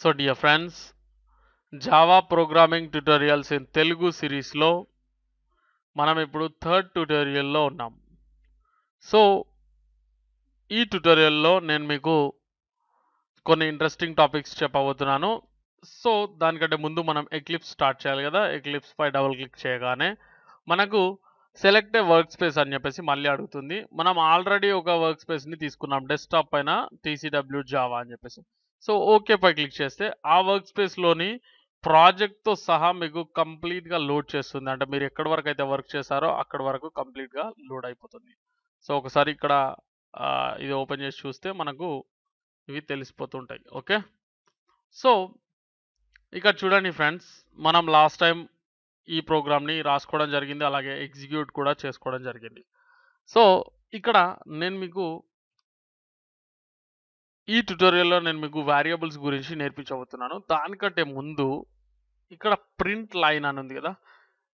So dear friends, Java programming tutorials in Telugu సిరీస్లో మనం ఇప్పుడు థర్డ్ ట్యుటోరియల్లో ఉన్నాం. సో ఈ ట్యుటోరియల్లో నేను మీకు కొన్ని ఇంట్రెస్టింగ్ టాపిక్స్ చెప్పబోతున్నాను. సో దానికంటే ముందు మనం ఎక్లిప్స్ స్టార్ట్ చేయాలి కదా. ఎక్లిప్స్ పై డబుల్ క్లిక్ చేయగానే మనకు సెలెక్ట్ ఏ వర్క్ స్పేస్ అని చెప్పేసి మళ్ళీ అడుగుతుంది. మనం ఆల్రెడీ ఒక వర్క్ స్పేస్ని తీసుకున్నాం డెస్క్టాప్ పైన, TCW జావా అని చెప్పేసి. సో ఓకే పై క్లిక్ చేస్తే ఆ వర్క్ స్పేస్లోని ప్రాజెక్ట్తో సహా మీకు కంప్లీట్గా లోడ్ చేస్తుంది. అంటే మీరు ఎక్కడి వరకు అయితే వర్క్ చేశారో అక్కడి వరకు కంప్లీట్గా లోడ్ అయిపోతుంది. సో ఒకసారి ఇక్కడ ఇది ఓపెన్ చేసి చూస్తే మనకు ఇవి తెలిసిపోతుంటాయి. ఓకే, సో ఇక్కడ చూడండి ఫ్రెండ్స్, మనం లాస్ట్ టైం ఈ ప్రోగ్రామ్ని రాసుకోవడం జరిగింది, అలాగే ఎగ్జిక్యూట్ కూడా చేసుకోవడం జరిగింది. సో ఇక్కడ నేను మీకు ఈ ట్యుటోరియల్లో నేను మీకు వేరియబుల్స్ గురించి నేర్పించబోతున్నాను. దానికంటే ముందు ఇక్కడ ప్రింట్ లైన్ అని ఉంది కదా,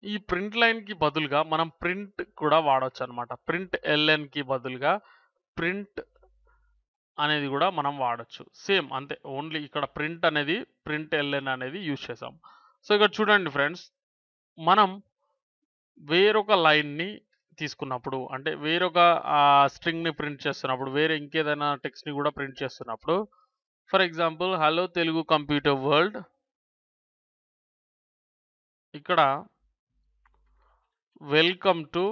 ఈ ప్రింట్ లైన్కి బదులుగా మనం ప్రింట్ కూడా వాడవచ్చు అనమాట. ప్రింట్ ఎల్ఎన్కి బదులుగా ప్రింట్ అనేది కూడా మనం వాడచ్చు. సేమ్ అంతే, ఓన్లీ ఇక్కడ ప్రింట్ అనేది ప్రింట్ ఎల్ఎన్ అనేది యూజ్ చేసాం. సో ఇక్కడ చూడండి ఫ్రెండ్స్, మనం వేరొక లైన్ని తీసుకున్నప్పుడు, అంటే వేరొక స్ట్రింగ్ని ప్రింట్ చేస్తున్నప్పుడు, వేరే ఇంకేదైనా టెక్స్ట్ని కూడా ప్రింట్ చేస్తున్నప్పుడు, for example hello Telugu computer world, ఇక్కడ welcome to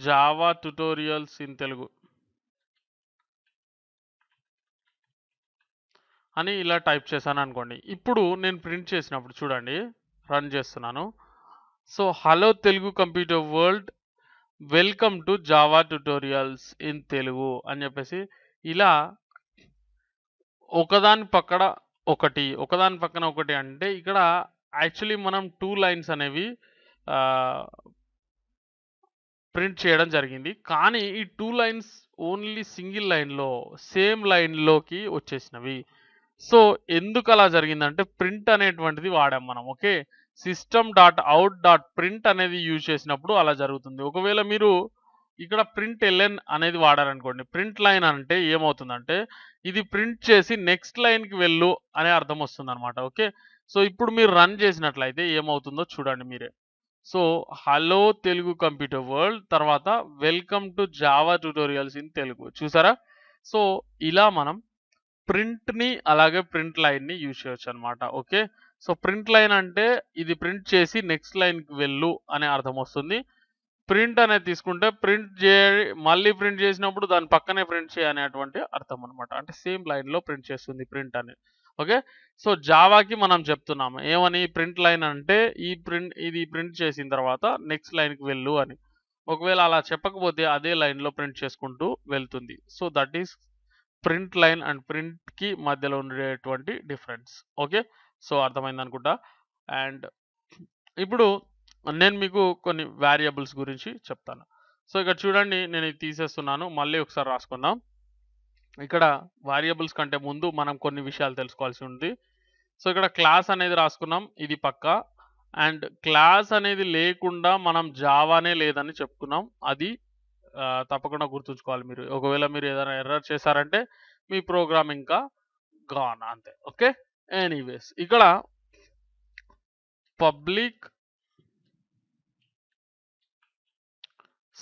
Java tutorials in Telugu అని ఇలా టైప్ చేశాను అనుకోండి. ఇప్పుడు నేను ప్రింట్ చేసినప్పుడు చూడండి, రన్ చేస్తున్నాను. So hello Telugu computer world, welcome to Java tutorials in Telugu అని చెప్పేసి ఇలా ఒకదాని పక్కన ఒకటి అంటే ఇక్కడ యాక్చువల్లీ మనం 2 లైన్స్ అనేవి ప్రింట్ చేయడం జరిగింది. కానీ ఈ 2 లైన్స్ ఓన్లీ సింగిల్ లైన్లో సేమ్ లైన్లోకి వచ్చేసినవి. సో ఎందుకు అలా జరిగిందంటే ప్రింట్ అనేటువంటిది వాడాం మనం. ఓకే, system.out.print అనేది యూజ్ చేసినప్పుడు అలా జరుగుతుంది. ఒకవేళ మీరు ఇక్కడ ప్రింట్ ఎల్ఎన్ అనేది వాడారనుకోండి, ప్రింట్ లైన్ అంటే ఏమవుతుందంటే ఇది ప్రింట్ చేసి నెక్స్ట్ లైన్కి వెళ్ళు అనే అర్థం వస్తుంది అనమాట. ఓకే, సో ఇప్పుడు మీరు రన్ చేసినట్లయితే ఏమవుతుందో చూడండి మీరే. So hello Telugu computer world తర్వాత welcome to Java tutorials in Telugu, చూసారా? సో ఇలా మనం ప్రింట్ని అలాగే ప్రింట్ లైన్ని యూజ్ చేయొచ్చు అనమాట. ఓకే, సో ప్రింట్ లైన్ అంటే ఇది ప్రింట్ చేసి నెక్స్ట్ లైన్కి వెళ్ళు అనే అర్థం వస్తుంది. ప్రింట్ అనేది తీసుకుంటే మళ్ళీ ప్రింట్ చేసినప్పుడు దాని పక్కనే ప్రింట్ చేయనేటువంటి అర్థం అనమాట. అంటే సేమ్ లైన్లో ప్రింట్ చేస్తుంది ప్రింట్ అనేది. ఓకే, సో జావాకి మనం చెప్తున్నాము ఏమని, ప్రింట్ లైన్ అంటే ఇది ప్రింట్ చేసిన తర్వాత నెక్స్ట్ లైన్కి వెళ్ళు అని. ఒకవేళ అలా చెప్పకపోతే అదే లైన్లో ప్రింట్ చేసుకుంటూ వెళ్తుంది. So that is print line and ప్రింట్కి మధ్యలో ఉండేటువంటి డిఫరెన్స్. ఓకే, సో అర్థమైంది అనుకుంటా. అండ్ ఇప్పుడు నేను మీకు కొన్ని వేరియబుల్స్ గురించి చెప్తాను. సో ఇక్కడ చూడండి, నేను ఇది తీసేస్తున్నాను, మళ్ళీ ఒకసారి రాసుకుందాం. ఇక్కడ వేరియబుల్స్ కంటే ముందు మనం కొన్ని విషయాలు తెలుసుకోవాల్సి ఉంది. సో ఇక్కడ క్లాస్ అనేది రాసుకున్నాం, ఇది పక్క. అండ్ క్లాస్ అనేది లేకుండా మనం జావానే లేదని చెప్పుకున్నాం, అది తప్పకుండా గుర్తుంచుకోవాలి మీరు. ఒకవేళ మీరు ఏదైనా ఎర్రర్ చేశారంటే మీ ప్రోగ్రామ్ ఇంకా గాన్ అంతే. ఓకే, ఎనీవేస్ ఇక్కడ పబ్లిక్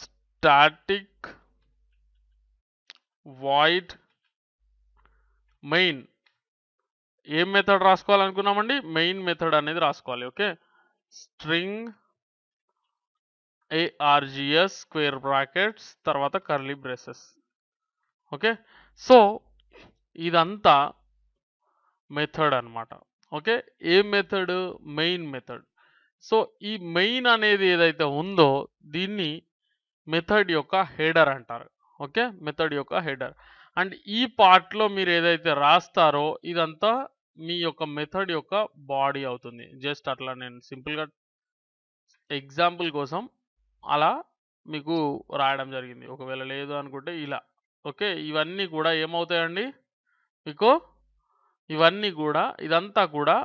స్టాటిక్ వాయిడ్ మెయిన్ ఏం మెథడ్ రాసుకోవాలనుకున్నామండి, మెయిన్ మెథడ్ అనేది రాసుకోవాలి. Okay, string args square brackets తర్వాత కర్లీ బ్రేసెస్. ఓకే, సో ఇదంతా మెథడ్ అనమాట. ఓకే, ఏ మెథడ్, మెయిన్ మెథడ్. సో ఈ మెయిన్ అనేది ఏదైతే ఉందో దీన్ని మెథడ్ యొక్క హెడర్ అంటారు. ఓకే, మెథడ్ యొక్క హెడర్. అండ్ ఈ పార్ట్లో మీరు ఏదైతే రాస్తారో ఇదంతా మీ యొక్క మెథడ్ యొక్క బాడీ అవుతుంది. జస్ట్ అట్లా నేను సింపుల్గా ఎగ్జాంపుల్ కోసం అలా మీకు రాయడం జరిగింది. ఒకవేళ లేదు అనుకుంటే ఇలా. ఓకే, ఇవన్నీ కూడా ఏమవుతాయండి మీకు, ఇదంతా కూడా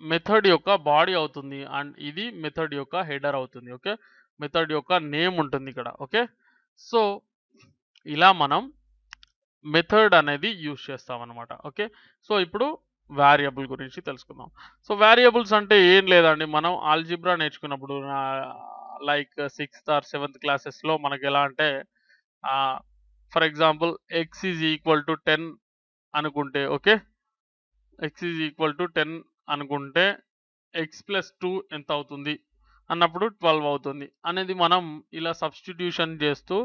మెథడ్ యొక్క బాడీ అవుతుంది. అండ్ ఇది మెథడ్ యొక్క హెడర్ అవుతుంది. ఓకే, మెథడ్ యొక్క నేమ్ ఉంటుంది ఇక్కడ. ఓకే, సో ఇలా మనం మెథడ్ అనేది యూజ్ చేస్తాం అనమాట. ఓకే. సో ఇప్పుడు వేరియబుల్ గురించి తెలుసుకుందాం. సో వేరియబుల్స్ అంటే ఏం లేదండి, మనం ఆల్జిబ్రా నేర్చుకున్నప్పుడు లైక్ 6th ఆర్ 7th క్లాసెస్‌లో మనకి ఎలా అంటే for example X is equal to 10 అనుకుంటే, okay, X is equal to 10 అనుకుంటే ఎక్స్ ప్లస్ 2 ఎంత అవుతుంది అన్నప్పుడు 12 అవుతుంది అనేది మనం ఇలా సబ్స్టిట్యూషన్ చేస్తూ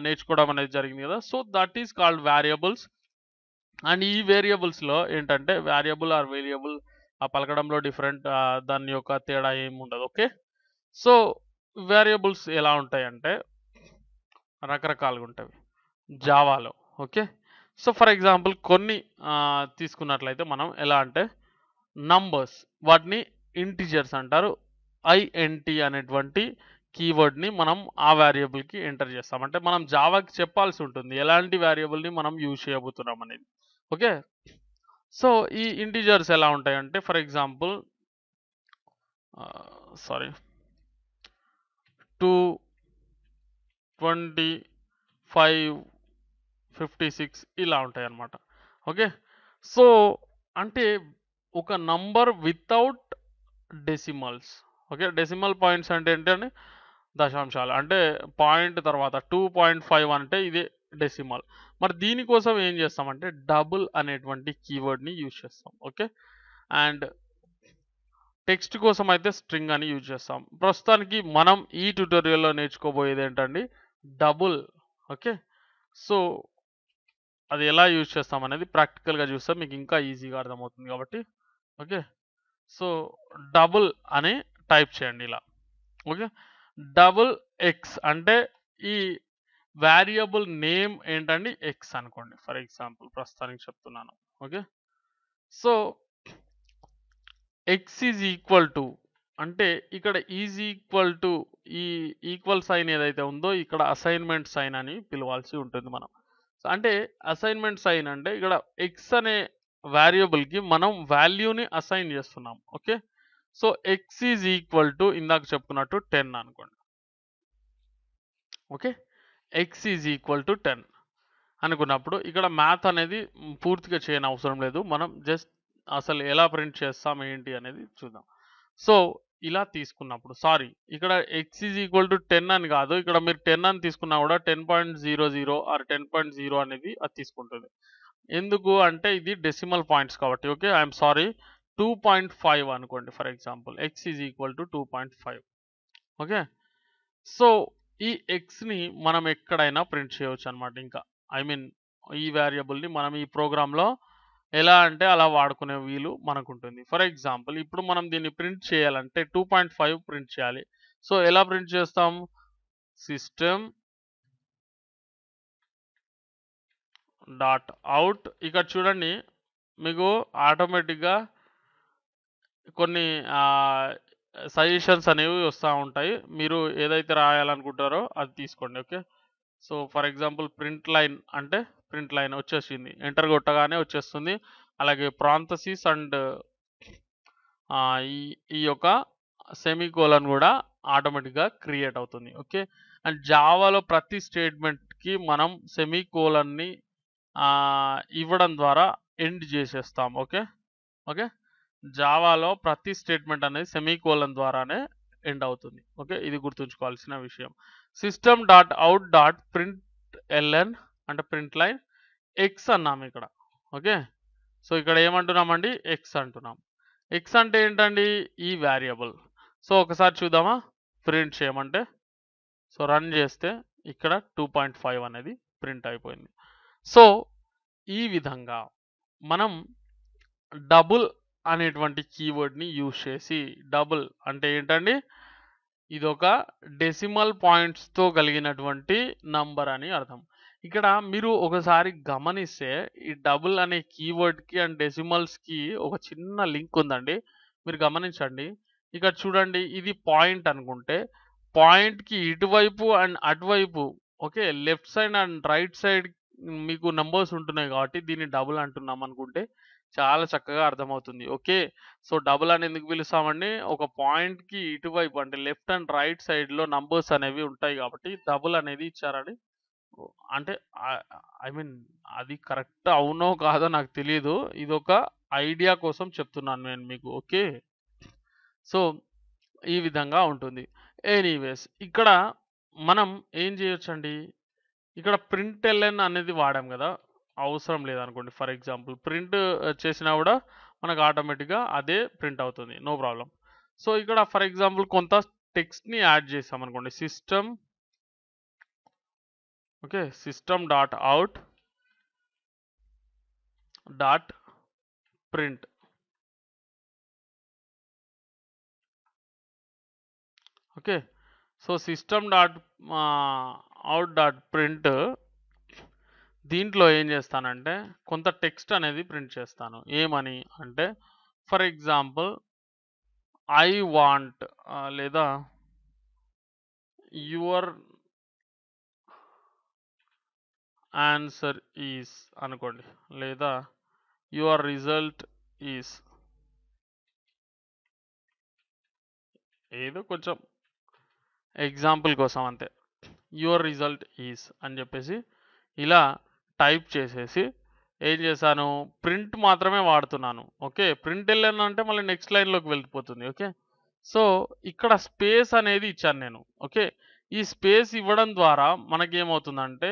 నేర్చుకోవడం అనేది జరిగింది కదా. So that is called variables. And ఈ వేరియబుల్స్లో ఏంటంటే వేరియబుల్ ఆర్ వేరియబుల్ ఆ పలకడంలో డిఫరెంట్, దాని యొక్క తేడా ఏమి ఉండదు. ఓకే. సో వేరియబుల్స్ ఎలా ఉంటాయంటే రకరకాలుగా ఉంటాయి జావాలో. ఓకే. సో ఫర్ ఎగ్జాంపుల్ కొన్ని తీసుకున్నట్లయితే మనం ఎలా అంటే నంబర్స్, వాటిని ఇంటిజర్స్ అంటారు. ఐఎన్టీ అనేటువంటి కీవర్డ్ని మనం ఆ వేరియబుల్కి ఎంటర్ చేస్తాం. అంటే మనం జావాకి చెప్పాల్సి ఉంటుంది ఎలాంటి వేరియబుల్ని మనం యూజ్ చేయబోతున్నాం అనేది. ఓకే. సో ఈ ఇంటిజర్స్ ఎలా ఉంటాయంటే ఫర్ ఎగ్జాంపుల్ సారీ 2, 25, 56 ఇలా ఉంటాయి అన్నమాట. ఓకే. సో అంటే ఒక number without decimals. Okay. Decimal points అంటే ఏంటంటే దశాంశాలు, అంటే పాయింట్ తర్వాత 2.5 అంటే ఇదే డెసిమల్. మరి దీనికోసం ఏం చేస్తామంటే డబుల్ అనేటువంటి కీవర్డ్ని యూజ్ చేస్తాం. ఓకే. అండ్ టెక్స్ట్ కోసం అయితే స్ట్రింగ్ అని యూజ్ చేస్తాం. ప్రస్తుతానికి మనం ఈ ట్యుటోరియల్లో నేర్చుకోబోయేది ఏంటండి డబుల్. ఓకే. సో అది ఎలా యూజ్ చేస్తాం అనేది ప్రాక్టికల్గా చూస్తే మీకు ఇంకా ఈజీగా అర్థమవుతుంది కాబట్టి. ఓకే. సో డబుల్ అని టైప్ చేయండి ఇలా. ఓకే. డబుల్ ఎక్స్ అంటే ఈ వేరియబుల్ నేమ్ ఏంటండి ఎక్స్ అనుకోండి ఫర్ ఎగ్జాంపుల్, ప్రస్తుతానికి చెప్తున్నాను. Okay. So X is equal to అంటే ఇక్కడ ఈజ్ ఈక్వల్ టు ఈ ఈక్వల్ సైన్ ఏదైతే ఉందో ఇక్కడ అసైన్మెంట్ సైన్ అని పిలవాల్సి ఉంటుంది మనం. అంటే అసైన్మెంట్ సైన్ అంటే ఇక్కడ ఎక్స్ అనే వేరియబుల్కి మనం వాల్యూని అసైన్ చేస్తున్నాం. Okay. So X is equal to ఇందాక చెప్పుకున్నట్టు 10 అనుకోండి. Okay. X is equal to 10 అనుకున్నప్పుడు ఇక్కడ మ్యాథ్ అనేది పూర్తిగా చేయని అవసరం లేదు, మనం జస్ట్ అసలు ఎలా ప్రింట్ చేస్తాం ఏంటి అనేది చూద్దాం. సో ఇలా తీసుకున్నప్పుడు సారీ ఇక్కడ ఎక్స్ ఈజ్ ఈక్వల్ టు 10 అని కాదు, ఇక్కడ మీరు 10 అని తీసుకున్నా కూడా 10.00 ఆర్ 10.0 అనేది అది తీసుకుంటుంది. ఎందుకు అంటే ఇది డెసిమల్ పాయింట్స్ కాబట్టి. ఓకే. ఐఎమ్ సారీ 2.5 అనుకోండి for example, X is equal to 2.5. Okay. So ఈ ఎక్స్ని మనం ఎక్కడైనా ప్రింట్ చేయవచ్చు అనమాట. ఇంకా ఐ మీన్ ఈ వేరియబుల్ని మనం ఈ ప్రోగ్రాంలో ఎలా అంటే అలా వాడుకునే వీలు మనకు ఉంటుంది. ఫర్ ఎగ్జాంపుల్ ఇప్పుడు మనం దీన్ని ప్రింట్ చేయాలంటే 2.5 ప్రింట్ చేయాలి. సో ఎలా ప్రింట్ చేస్తాం, సిస్టమ్ డాట్ అవుట్, ఇక్కడ చూడండి మీకు ఆటోమేటిక్గా కొన్ని సజెషన్స్ అనేవి వస్తూ ఉంటాయి. మీరు ఏదైతే రాయాలనుకుంటారో అది తీసుకోండి. Okay. So for example print line అంటే ప్రింట్ లైన్ వచ్చేసింది, ఎంటర్ కొట్టగానే వచ్చేస్తుంది. అలాగే ప్రాంథసిస్ అండ్ ఈ ఈ యొక్క సెమీకోలన్ కూడా ఆటోమేటిక్గా క్రియేట్ అవుతుంది. ఓకే. అండ్ జావాలో ప్రతి స్టేట్మెంట్కి మనం సెమీకోలన్ని ఇవ్వడం ద్వారా ఎండ్ చేసేస్తాం. ఓకే. ఓకే. జావాలో ప్రతి స్టేట్మెంట్ అనేది సెమీకోలన్ ద్వారానే ఎండ్ అవుతుంది. ఓకే. ఇది గుర్తుంచుకోవాల్సిన విషయం. System dot out dot print ln అంటే ప్రింట్ లైన్ ఎక్స్ అన్నాం ఇక్కడ. ఓకే. సో ఇక్కడ ఏమంటున్నామండి ఎక్స్ అంటున్నాం. ఎక్స్ అంటే ఏంటండి ఈ వేరియబుల్. సో ఒకసారి చూద్దామా, ప్రింట్ చేయమంటే సో రన్ చేస్తే ఇక్కడ 2.5 అనేది ప్రింట్ అయిపోయింది. సో ఈ విధంగా మనం డబుల్ అనేటువంటి కీవర్డ్ని యూజ్ చేసి, డబుల్ అంటే ఏంటండి ఇదొక డెసిమల్ పాయింట్స్తో కలిగినటువంటి నంబర్ అని అర్థం. ఇక్కడ మీరు ఒకసారి గమనిస్తే ఈ డబుల్ అనే కీవర్డ్కి అండ్ డెసిమల్స్కి ఒక చిన్న లింక్ ఉందండి, మీరు గమనించండి. ఇక్కడ చూడండి ఇది పాయింట్ అనుకుంటే పాయింట్కి ఇటువైపు అండ్ అటువైపు, okay, left side and right side మీకు నంబర్స్ ఉంటున్నాయి కాబట్టి దీన్ని డబుల్ అంటున్నాం అనుకుంటే చాలా చక్కగా అర్థమవుతుంది. ఓకే. సో డబుల్ అని ఎందుకు పిలుస్తామండి, ఒక పాయింట్కి ఇటువైపు అంటే లెఫ్ట్ అండ్ రైట్ సైడ్లో నంబర్స్ అనేవి ఉంటాయి కాబట్టి డబుల్ అనేది ఇచ్చారని అంటే ఐ మీన్ అది కరెక్ట్ అవునో కాదో నాకు తెలీదు. ఇదొక ఐడియా కోసం చెప్తున్నాను నేను మీకు. ఓకే. సో, ఈ విధంగా ఉంటుంది. ఎనీవేస్ ఇక్కడ మనం ఏం చేయొచ్చండి, ఇక్కడ ప్రింట్‌ఎల్‌ఎన్ అనేది వాడాం గదా! అవసరం లేదనుకోండి. ఫర్ ఎగ్జాంపుల్ ప్రింట్ చేసినా గూడా మనకు ఆటోమేటిక్‌గా అదే ప్రింట్ అవుతుంది. No problem. సో, ఇక్కడ ఫర్ ఎగ్జాంపుల్ కొంత టెక్స్ట్‌ని యాడ్ చేసామనుకోండి. System okay. System dot out dot print. Okay. So, system dot out dot print దీంట్లో ఏం చేస్తానంటే కొంత టెక్స్ట్ అనేది ప్రింట్ చేస్తాను. ఏమని అంటే ఫర్ ఎగ్జాంపుల్ ఐ వాంట్ లేదా యువర్ ఆన్సర్ ఈస్ అనుకోండి. లేదా యువర్ రిజల్ట్ ఈస్ ఏదో కొంచెం ఎగ్జాంపుల్ కోసం అంతే. యువర్ రిజల్ట్ ఈస్ అని చెప్పేసి ఇలా టైప్ చేసేసి ఏం చేశాను, ప్రింట్ మాత్రమే వాడుతున్నాను. ఓకే. ప్రింట్ ఎల్ఎన్ అంటే మళ్ళీ నెక్స్ట్ లైన్‌లోకి వెళ్ళిపోతుంది. ఓకే. సో, ఇక్కడ స్పేస్ అనేది ఇచ్చాను నేను. ఓకే. ఈ స్పేస్ ఇవ్వడం ద్వారా మనకేమవుతుందంటే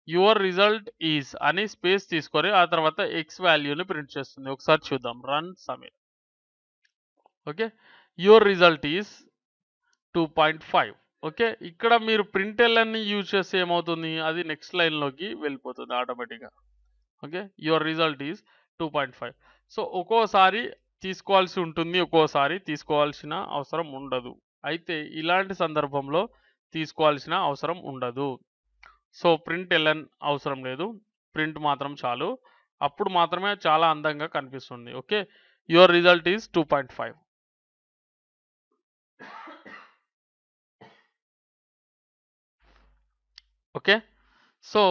యువర్ రిజల్ట్ ఈస్ అని స్పేస్ తీసుకొని ఆ తర్వాత ఎక్స్ వాల్యూని ప్రింట్ చేస్తుంది. ఒకసారి చూద్దాం. Run Sameer. Okay. Your result is 2.5. Okay. ఇక్కడ మీరు ప్రింట్ ఎల్ఎన్‌ని యూజ్ చేస్తే ఏమవుతుంది, అది నెక్స్ట్ లైన్‌లోకి వెళ్ళిపోతుంది ఆటోమేటిక్‌గా. Okay. Your result is 2.5. So, ఒక్కోసారి తీసుకోవాల్సి ఉంటుంది. ఒక్కోసారి తీసుకోవాల్సిన అవసరం ఉండదు. అయితే ఇలాంటి సందర్భంలో తీసుకోవాల్సిన అవసరం ఉండదు. సో, ప్రింట్ ఎల్ఎన్ అవసరం లేదు. ప్రింట్ మాత్రం చాలు. అప్పుడు మాత్రమే చాలా అందంగా కనిపిస్తుంది. Okay. Your result is 2.5. Okay. So,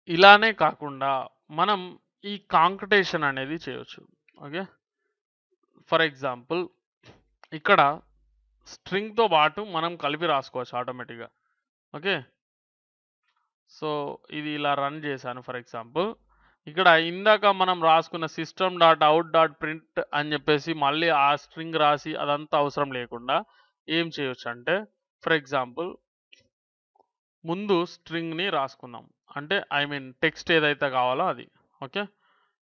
ఇలానే కాకుండా మనం ఈ కాంకటేషన్ అనేది చేయొచ్చు. ఓకే. ఫర్ ఎగ్జాంపుల్ ఇక్కడ స్ట్రింగ్‌తో పాటు మనం కలిపి రాసుకోవచ్చు ఆటోమేటిక్‌గా. ఓకే. సో, ఇది ఇలా రన్ చేశాను ఫర్ ఎగ్జాంపుల్. ఇక్కడ ఇందాక మనం రాసుకున్న system dot out dot print అని చెప్పేసి మళ్ళీ ఆ స్ట్రింగ్ రాసి అదంతా అవసరం లేకుండా ఏం చేయొచ్చంటే ఫర్ ఎగ్జాంపుల్ ముందు స్ట్రింగ్‌ని రాసుకుందాం. అంటే ఐ మీన్ టెక్స్ట్ ఏదైతే కావాలో అది. Okay.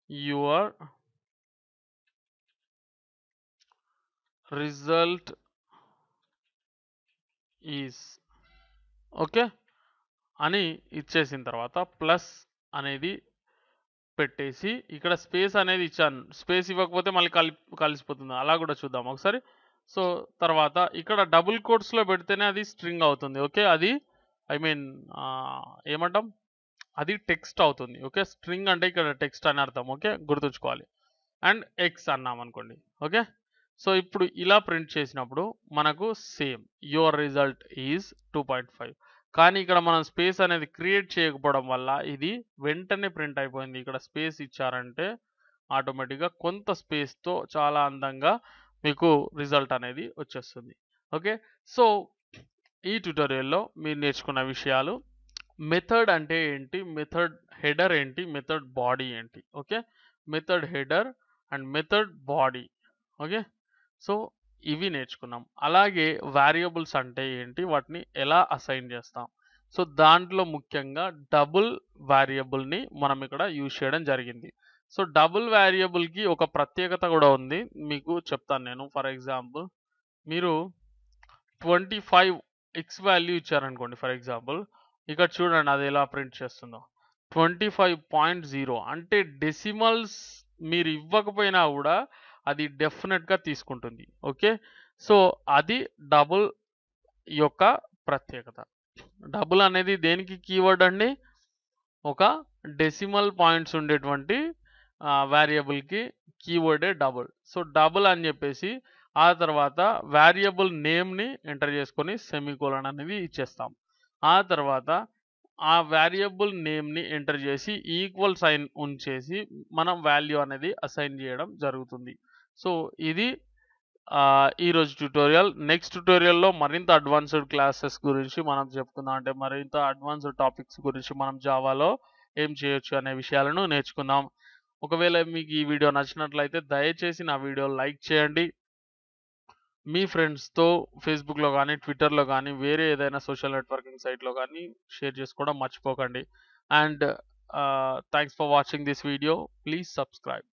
Your result is okay. అని ఇచ్చేసిన తర్వాత ప్లస్ అనేది పెట్టేసి ఇక్కడ స్పేస్ అనేది ఇచ్చాను. స్పేస్ ఇవ్వకపోతే మళ్ళీ కలిసిపోతుంది. అలా కూడా చూద్దాం ఒకసారి. సో, తర్వాత ఇక్కడ డబుల్ కోట్స్‌లో పెడితేనే అది స్ట్రింగ్ అవుతుంది. ఓకే. అది ఐ మీన్ ఏమంటాం? అది టెక్స్ట్ అవుతుంది. ఓకే. స్ట్రింగ్ అంటే ఇక్కడ టెక్స్ట్ అని అర్థం. ఓకే. గుర్తుంచుకోవాలి. అండ్ ఎక్స్ అన్నామనుకోండి. ఓకే. సో, ఇప్పుడు ఇలా ప్రింట్ చేసినప్పుడు మనకు సేమ్ యువర్ రిజల్ట్ ఈజ్ 2.5. కానీ ఇక్కడ మనం స్పేస్ అనేది క్రియేట్ చేయకపోవడం వల్ల ఇది వెంటనే ప్రింట్ అయిపోయింది. ఇక్కడ స్పేస్ ఇచ్చారంటే ఆటోమేటిక్‌గా కొంత స్పేస్‌తో చాలా అందంగా మీకు రిజల్ట్ అనేది వచ్చేస్తుంది. ఓకే. సో, ఈ ట్యుటోరియల్‌లో మీరు నేర్చుకున్న విషయాలు మెథడ్ అంటే ఏంటి? మెథడ్ హెడర్ ఏంటి? మెథడ్ బాడీ ఏంటి? Okay. Method header and method body. Okay. So, ఇవి నేర్చుకున్నాం. అలాగే వేరియబుల్స్ అంటే ఏంటి? వాటిని ఎలా అసైన్ చేస్తాం? సో, దాంట్లో ముఖ్యంగా డబుల్ వేరియబుల్‌ని మనం ఇక్కడ యూజ్ చేయడం జరిగింది. సో, డబుల్ వేరియబుల్‌కి ఒక ప్రత్యేకత కూడా ఉంది. మీకు చెప్తాను నేను. ఫర్ ఎగ్జాంపుల్ మీరు 25 ఎక్స్ వాల్యూ ఇచ్చారనుకోండి ఫర్ ఎగ్జాంపుల్. ఇక్కడ చూడండి అది ఎలా ప్రింట్ చేస్తుందో. 25.0 అంటే డెసిమల్స్ మీరు ఇవ్వకపోయినా కూడా అది డెఫినెట్‌గా తీసుకుంటుంది. ఓకే. సో, అది డబుల్ యొక్క ప్రత్యేకత. డబుల్ అనేది దేనికి కీవర్డ్ అండి? ఒక డెసిమల్ పాయింట్స్ ఉండేటువంటి వేరియబుల్‌కి కీవర్డే డబుల్. సో, డబుల్ అని చెప్పేసి ఆ తర్వాత వేరియబుల్ నేమ్‌ని ఎంటర్ చేసుకొని సెమీకోలన్ అనేది ఇచ్చేస్తాం. ఆ తర్వాత ఆ వేరియబుల్ నేమ్‌ని ఎంటర్ చేసి ఈక్వల్ సైన్ ఉంచేసి మనం వాల్యూ అనేది అసైన్ చేయడం జరుగుతుంది. సో, ఇది ఈరోజు ట్యుటోరియల్. నెక్స్ట్ ట్యుటోరియల్‌లో మరింత అడ్వాన్స్‌డ్ క్లాసెస్ గురించి మనం చెప్పుకుందాం. అంటే మరింత అడ్వాన్స్‌డ్ టాపిక్స్ గురించి మనం జావాలో ఏం చేయొచ్చు అనే విషయాలను నేర్చుకుందాం. ఒకవేళ మీకు ఈ వీడియో నచ్చినట్లయితే దయచేసి నా వీడియో లైక్ చేయండి. మీ ఫ్రెండ్స్‌తో ఫేస్‌బుక్‌లో గానీ, ట్విట్టర్‌లో గానీ, వేరే ఏదైనా సోషల్ నెట్వర్కింగ్ సైట్‌లో గానీ షేర్ చేసుకోవడం మర్చిపోకండి. And thanks for watching this video. Please subscribe.